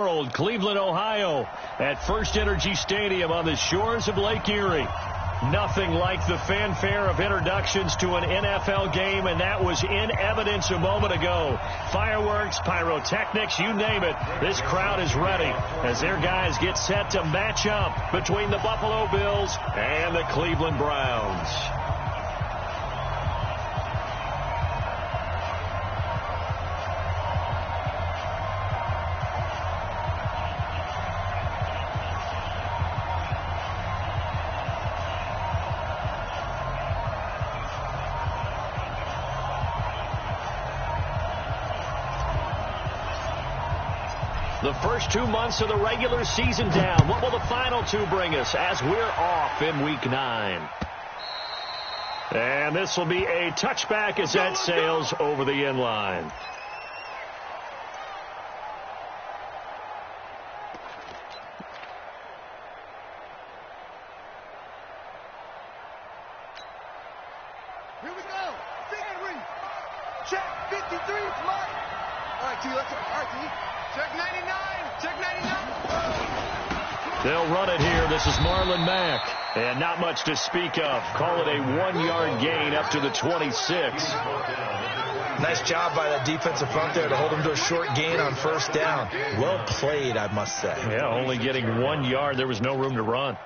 World, Cleveland, Ohio, at First Energy Stadium on the shores of Lake Erie. Nothing like the fanfare of introductions to an NFL game, and that was in evidence a moment ago. Fireworks, pyrotechnics, you name it. This crowd is ready as their guys get set to match up between the Buffalo Bills and the Cleveland Browns. The first 2 months of the regular season down. What will the final two bring us as we're off in Week 9? And this will be a touchback as that sails over the end line. Here we go. Henry. Check 53. It's Mike. All right, T. Let's go. All right, T. Check 99. Check 99. They'll run it here. This is Marlon Mack. And not much to speak of. Call it a 1-yard gain up to the 26. Nice job by that defensive front there to hold him to a short gain on first down. Well played, I must say. Yeah, only getting 1 yard. There was no room to run.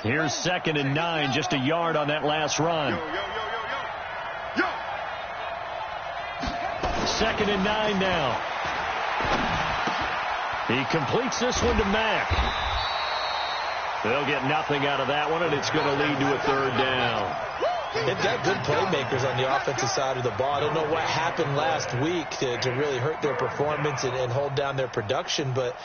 Here's 2nd and 9. Just a yard on that last run. 2nd and 9 now. He completes this one to Mack. They'll get nothing out of that one, and it's going to lead to a 3rd down. They've got good playmakers on the offensive side of the ball. I don't know what happened last week to really hurt their performance and hold down their production, but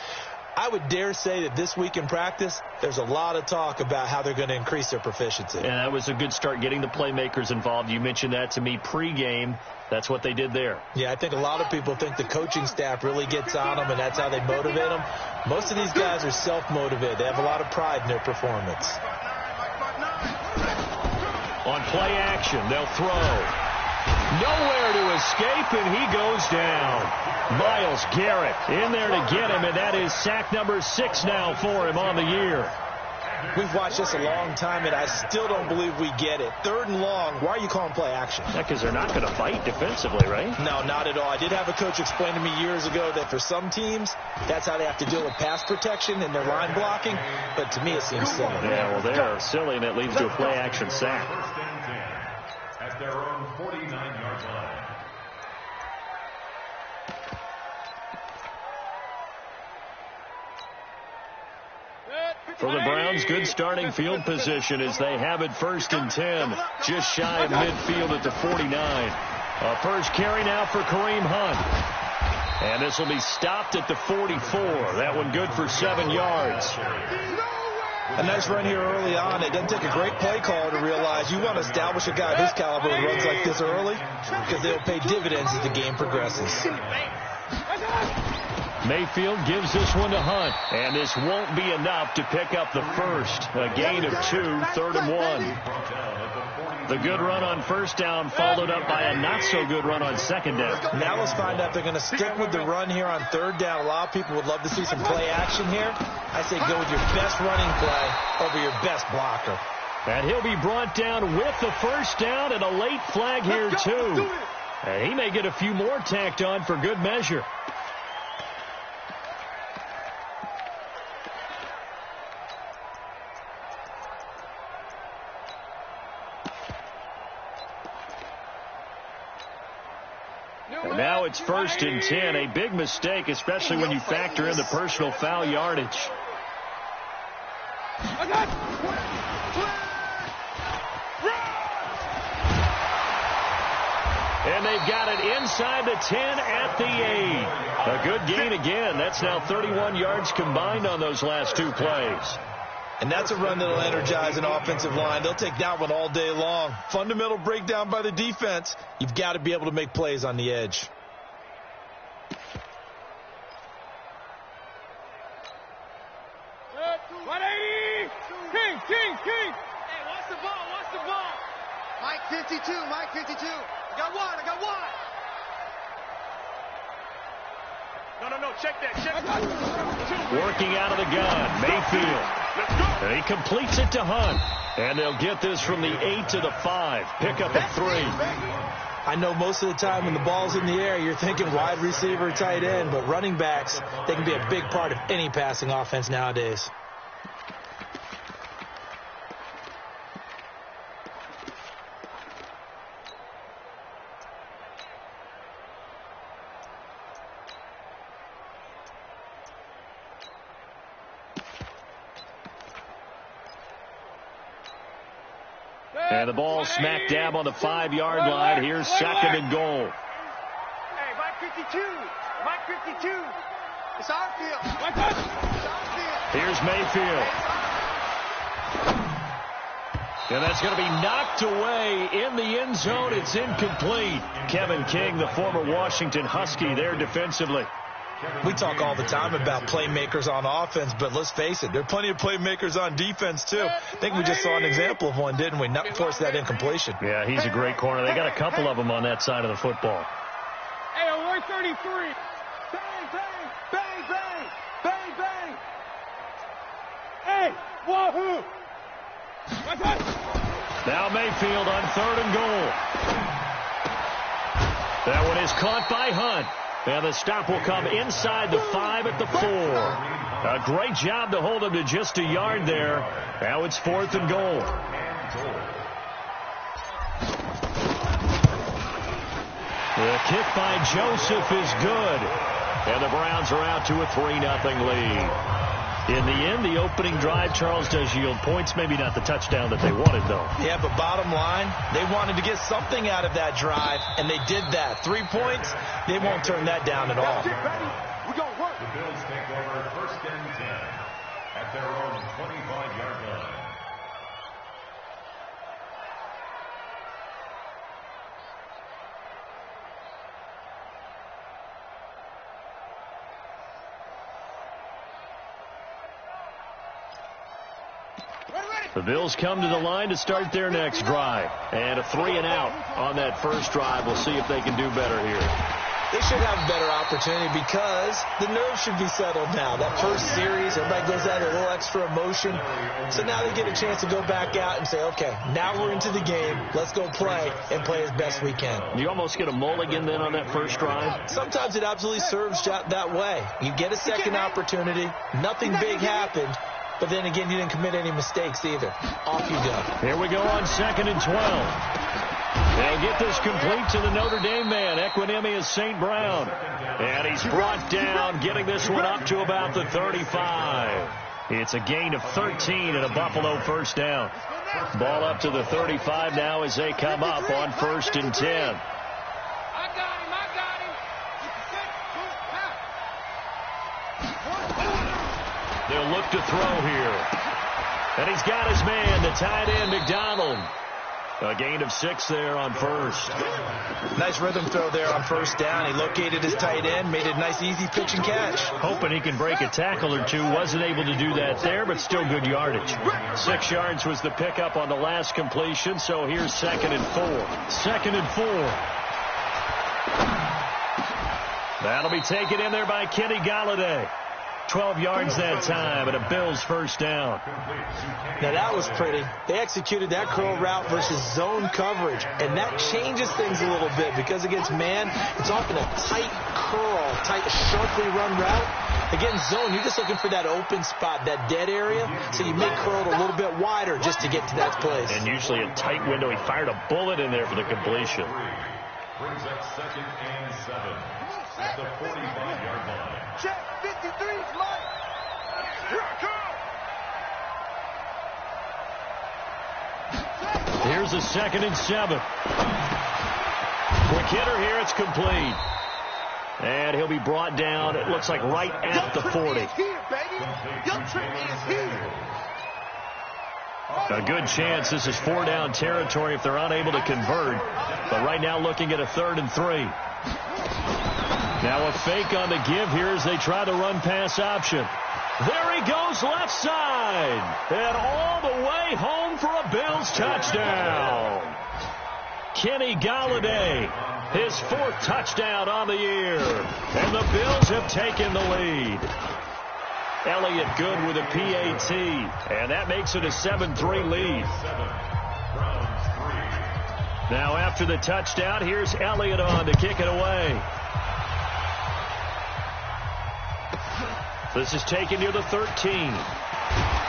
I would dare say that this week in practice, there's a lot of talk about how they're going to increase their proficiency. And that was a good start, getting the playmakers involved. You mentioned that to me pregame. That's what they did there. Yeah, I think a lot of people think the coaching staff really gets on them, and that's how they motivate them. Most of these guys are self-motivated. They have a lot of pride in their performance. On play action, they'll throw. Nowhere to escape, and he goes down. Myles Garrett in there to get him, and that is sack number 6 now for him on the year. We've watched this a long time, and I still don't believe we get it. 3rd and long, why are you calling play action? Yeah, because they're not going to fight defensively, right? No, not at all. I did have a coach explain to me years ago that for some teams, that's how they have to deal with pass protection and their line blocking, but to me it seems silly. Yeah, well, they're silly, and it leads to a play action sack. At their own 49-yard line. For the Browns, good starting field position as they have it 1st and 10, just shy of midfield at the 49. A first carry now for Kareem Hunt. And this will be stopped at the 44. That one good for 7 yards. A nice run here early on. It doesn't take a great play caller to realize you want to establish a guy of his caliber who runs like this early because they'll pay dividends as the game progresses. Mayfield gives this one to Hunt, and this won't be enough to pick up the first. A gain of 2, 3rd and 1. The good run on 1st down followed up by a not-so-good run on 2nd down. Now let's find out if they're going to stick with the run here on 3rd down. A lot of people would love to see some play action here. I say go with your best running play over your best blocker. And he'll be brought down with the 1st down and a late flag here, too. And he may get a few more tacked on for good measure. And now it's 1st and 10. A big mistake, especially when you factor in the personal foul yardage. And they've got it inside the 10 at the 8. A good gain again. That's now 31 yards combined on those last 2 plays. And that's a run that'll energize an offensive line. They'll take that one all day long. Fundamental breakdown by the defense. You've got to be able to make plays on the edge. King. Hey, watch the ball. Mike 52. I got one. No, check that. Working out of the gun, Mayfield. And he completes it to Hunt. And they'll get this from the 8 to the 5. Pick up at 3. I know most of the time when the ball's in the air, you're thinking wide receiver, tight end, but running backs, they can be a big part of any passing offense nowadays. And the ball smack dab on the 5-yard line. Here's 2nd and goal. Hey, Mike 52. Mike 52. It's our field. It's our field. Here's Mayfield. And that's going to be knocked away in the end zone. It's incomplete. Kevin King, the former Washington Husky, there defensively. We talk all the time about playmakers on offense, but let's face it, there are plenty of playmakers on defense, too. I think we just saw an example of one, didn't we? Not force that incompletion. Yeah, he's a great corner. They got a couple of them on that side of the football. Hey, 133. Bang, bang, bang, bang, bang, bang. Hey, wahoo. Now Mayfield on 3rd and goal. That one is caught by Hunt. And the stop will come inside the 5 at the 4. A great job to hold him to just a yard there. Now it's 4th and goal. The kick by Joseph is good. And the Browns are out to a 3-0 lead. In the end, the opening drive, Charles, does yield points. Maybe not the touchdown that they wanted, though. Yeah, but bottom line, they wanted to get something out of that drive, and they did that. 3 points, they won't turn that down at all. We're going to work. The Bills take over 1st and 10 at their own 25-yard line. The Bills come to the line to start their next drive. And a 3-and-out on that first drive. We'll see if they can do better here. They should have a better opportunity because the nerves should be settled now. That first series, everybody goes out a little extra emotion. So now they get a chance to go back out and say, okay, now we're into the game. Let's go play and play as best we can. You almost get a mulligan then on that first drive? Sometimes it absolutely serves that way. You get a second opportunity. Nothing big happened. But then again, you didn't commit any mistakes either. Off you go. Here we go on 2nd and 12. They'll get this complete to the Notre Dame man, Equanimeous St. Brown. And he's brought down, getting this one up to about the 35. It's a gain of 13 and a Buffalo first down. Ball up to the 35 now as they come up on 1st and 10. They'll look to throw here. And he's got his man, the tight end, McDonald. A gain of 6 there on first. Nice rhythm throw there on first down. He located his tight end, made it a nice, easy pitch and catch. Hoping he can break a tackle or two. Wasn't able to do that there, but still good yardage. 6 yards was the pickup on the last completion, so here's 2nd and 4. 2nd and 4. That'll be taken in there by Kenny Golladay. 12 yards that time, and a Bills first down. Now that was pretty. They executed that curl route versus zone coverage, and that changes things a little bit because against man, it's often a tight curl, tight, sharply run route. Against zone, you're just looking for that open spot, that dead area, so you make curl a little bit wider just to get to that place. And usually a tight window. He fired a bullet in there for the completion. Brings up 2nd and 7 at the 45-yard line. Check 53 is mine. Here I come. Here's a 2nd and 7. Quick hitter here. It's complete. And he'll be brought down, it looks like right at the 40. A good chance this is 4-down territory if they're unable to convert. But right now looking at a 3rd and 3. Now a fake on the give here as they try to run pass option. There he goes left side. And all the way home for a Bills touchdown. Kenny Golladay, his 4th touchdown on the year. And the Bills have taken the lead. Elliott Good with a PAT, and that makes it a 7-3 lead. Now after the touchdown, here's Elliott on to kick it away. This is taken near the 13.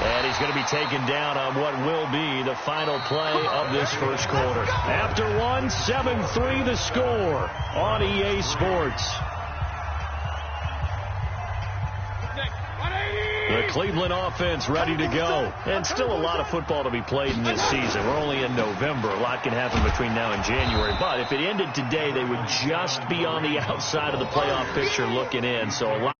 And he's going to be taken down on what will be the final play of this first quarter. After one, 7-3 the score on EA Sports. The Cleveland offense ready to go. And still a lot of football to be played in this season. We're only in November. A lot can happen between now and January. But if it ended today, they would just be on the outside of the playoff picture looking in. So a lot